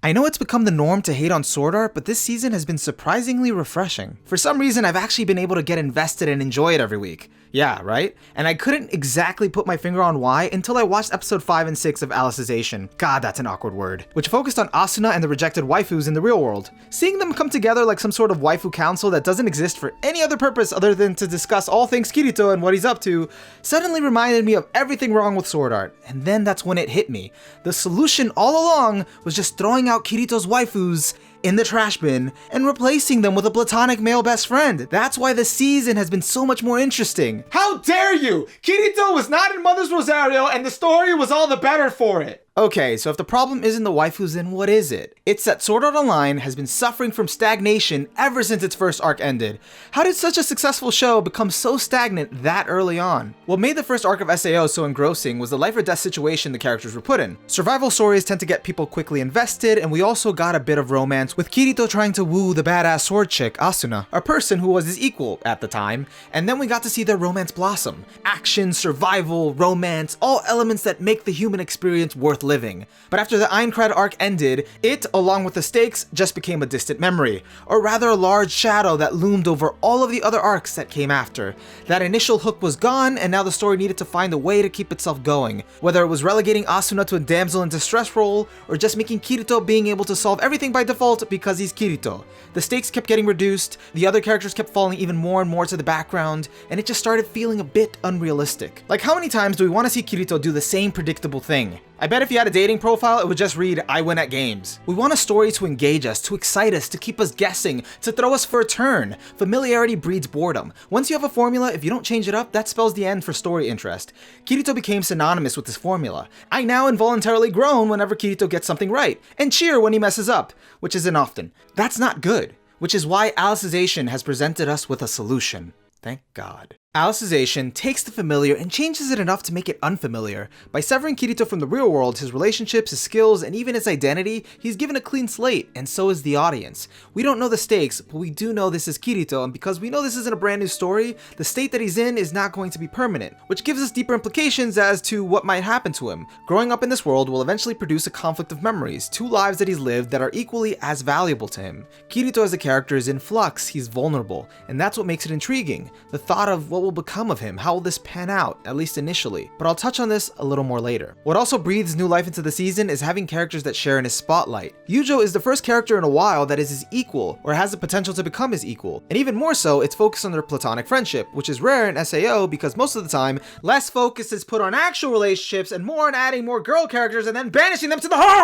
I know it's become the norm to hate on Sword Art, but this season has been surprisingly refreshing. For some reason, I've actually been able to get invested and enjoy it every week. Yeah, right? And I couldn't exactly put my finger on why until I watched episode 5 and 6 of Alicization. God, that's an awkward word. Which focused on Asuna and the rejected waifus in the real world. Seeing them come together like some sort of waifu council that doesn't exist for any other purpose other than to discuss all things Kirito and what he's up to, suddenly reminded me of everything wrong with Sword Art. And then that's when it hit me. The solution all along was just throwing out Kirito's waifus in the trash bin and replacing them with a platonic male best friend. That's why the season has been so much more interesting. How dare you! Kirito was not in Mother's Rosario and the story was all the better for it. Okay, so if the problem isn't the waifus, then what is it? It's that Sword Art Online has been suffering from stagnation ever since its first arc ended. How did such a successful show become so stagnant that early on? What made the first arc of SAO so engrossing was the life or death situation the characters were put in. Survival stories tend to get people quickly invested, and we also got a bit of romance with Kirito trying to woo the badass sword chick, Asuna, a person who was his equal at the time, and then we got to see their romance blossom. Action, survival, romance, all elements that make the human experience worth living. But after the Aincrad arc ended, it, along with the stakes, just became a distant memory, or rather a large shadow that loomed over all of the other arcs that came after. That initial hook was gone, and now the story needed to find a way to keep itself going, whether it was relegating Asuna to a damsel in distress role, or just making Kirito being able to solve everything by default because he's Kirito. The stakes kept getting reduced, the other characters kept falling even more and more to the background, and it just started feeling a bit unrealistic. Like, how many times do we want to see Kirito do the same predictable thing? I bet if he had a dating profile, it would just read, "I win at games." We want a story to engage us, to excite us, to keep us guessing, to throw us for a turn. Familiarity breeds boredom. Once you have a formula, if you don't change it up, that spells the end for story interest. Kirito became synonymous with this formula. I now involuntarily groan whenever Kirito gets something right, and cheer when he messes up, which isn't often. That's not good, which is why Alicization has presented us with a solution. Thank God. Alicization takes the familiar and changes it enough to make it unfamiliar. By severing Kirito from the real world, his relationships, his skills, and even his identity, he's given a clean slate, and so is the audience. We don't know the stakes, but we do know this is Kirito, and because we know this isn't a brand new story, the state that he's in is not going to be permanent, which gives us deeper implications as to what might happen to him. Growing up in this world will eventually produce a conflict of memories, two lives that he's lived that are equally as valuable to him. Kirito as a character is in flux, he's vulnerable, and that's what makes it intriguing. The thought of what will become of him, how will this pan out, at least initially, but I'll touch on this a little more later. What also breathes new life into the season is having characters that share in his spotlight. Eugeo is the first character in a while that is his equal, or has the potential to become his equal, and even more so, it's focused on their platonic friendship, which is rare in SAO because most of the time, less focus is put on actual relationships and more on adding more girl characters and then banishing them to the horror.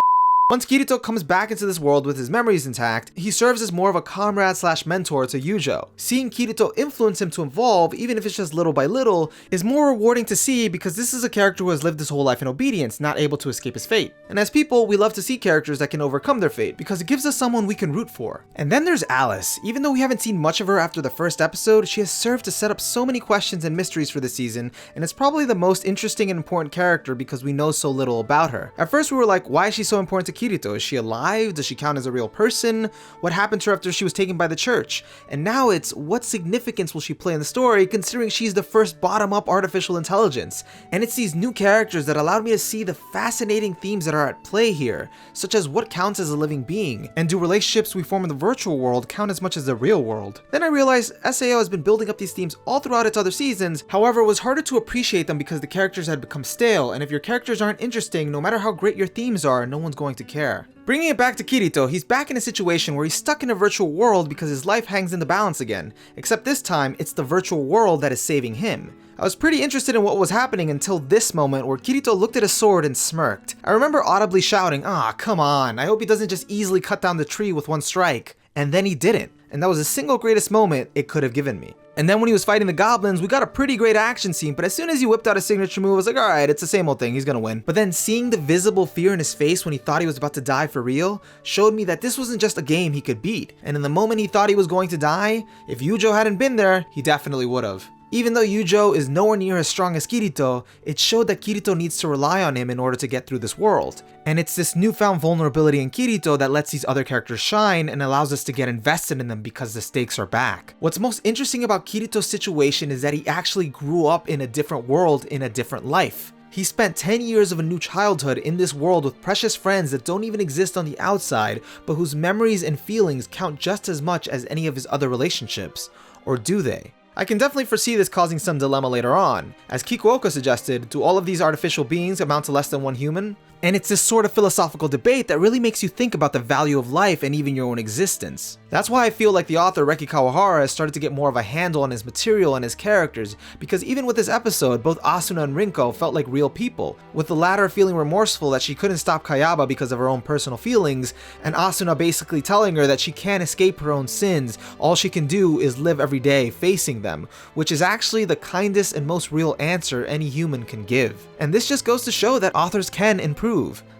Once Kirito comes back into this world with his memories intact, he serves as more of a comrade slash mentor to Eugeo. Seeing Kirito influence him to evolve, even if it's just little by little, is more rewarding to see because this is a character who has lived his whole life in obedience, not able to escape his fate. And as people, we love to see characters that can overcome their fate because it gives us someone we can root for. And then there's Alice. Even though we haven't seen much of her after the first episode, she has served to set up so many questions and mysteries for this season, and it's probably the most interesting and important character because we know so little about her. At first we were like, why is she so important to Kirito? Is she alive? Does she count as a real person? What happened to her after she was taken by the church? And now it's, what significance will she play in the story considering she's the first bottom-up artificial intelligence? And it's these new characters that allowed me to see the fascinating themes that are at play here, such as what counts as a living being, and do relationships we form in the virtual world count as much as the real world? Then I realized SAO has been building up these themes all throughout its other seasons, however it was harder to appreciate them because the characters had become stale, and if your characters aren't interesting, no matter how great your themes are, no one's going to care. Bringing it back to Kirito, he's back in a situation where he's stuck in a virtual world because his life hangs in the balance again, except this time, it's the virtual world that is saving him. I was pretty interested in what was happening until this moment where Kirito looked at his sword and smirked. I remember audibly shouting, come on, I hope he doesn't just easily cut down the tree with one strike. And then he didn't, and that was the single greatest moment it could have given me. And then when he was fighting the goblins, we got a pretty great action scene, but as soon as he whipped out a signature move, I was like, alright, it's the same old thing, he's gonna win. But then seeing the visible fear in his face when he thought he was about to die for real, showed me that this wasn't just a game he could beat. And in the moment he thought he was going to die, if Eugeo hadn't been there, he definitely would have. Even though Eugeo is nowhere near as strong as Kirito, it showed that Kirito needs to rely on him in order to get through this world. And it's this newfound vulnerability in Kirito that lets these other characters shine and allows us to get invested in them because the stakes are back. What's most interesting about Kirito's situation is that he actually grew up in a different world in a different life. He spent 10 years of a new childhood in this world with precious friends that don't even exist on the outside, but whose memories and feelings count just as much as any of his other relationships. Or do they? I can definitely foresee this causing some dilemma later on. As Kikuoka suggested, do all of these artificial beings amount to less than one human? And it's this sort of philosophical debate that really makes you think about the value of life and even your own existence. That's why I feel like the author Reki Kawahara has started to get more of a handle on his material and his characters, because even with this episode, both Asuna and Rinko felt like real people, with the latter feeling remorseful that she couldn't stop Kayaba because of her own personal feelings, and Asuna basically telling her that she can't escape her own sins, all she can do is live every day facing them, which is actually the kindest and most real answer any human can give. And this just goes to show that authors can improve.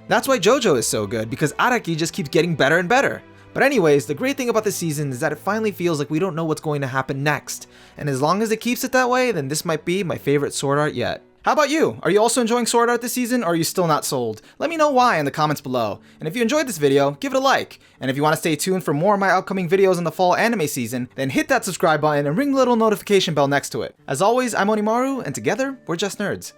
That's why JoJo is so good, because Araki just keeps getting better and better. But anyways, the great thing about this season is that it finally feels like we don't know what's going to happen next, and as long as it keeps it that way, then this might be my favorite Sword Art yet. How about you? Are you also enjoying Sword Art this season, or are you still not sold? Let me know why in the comments below. And if you enjoyed this video, give it a like. And if you want to stay tuned for more of my upcoming videos in the fall anime season, then hit that subscribe button and ring the little notification bell next to it. As always, I'm Onimaru, and together, we're just nerds.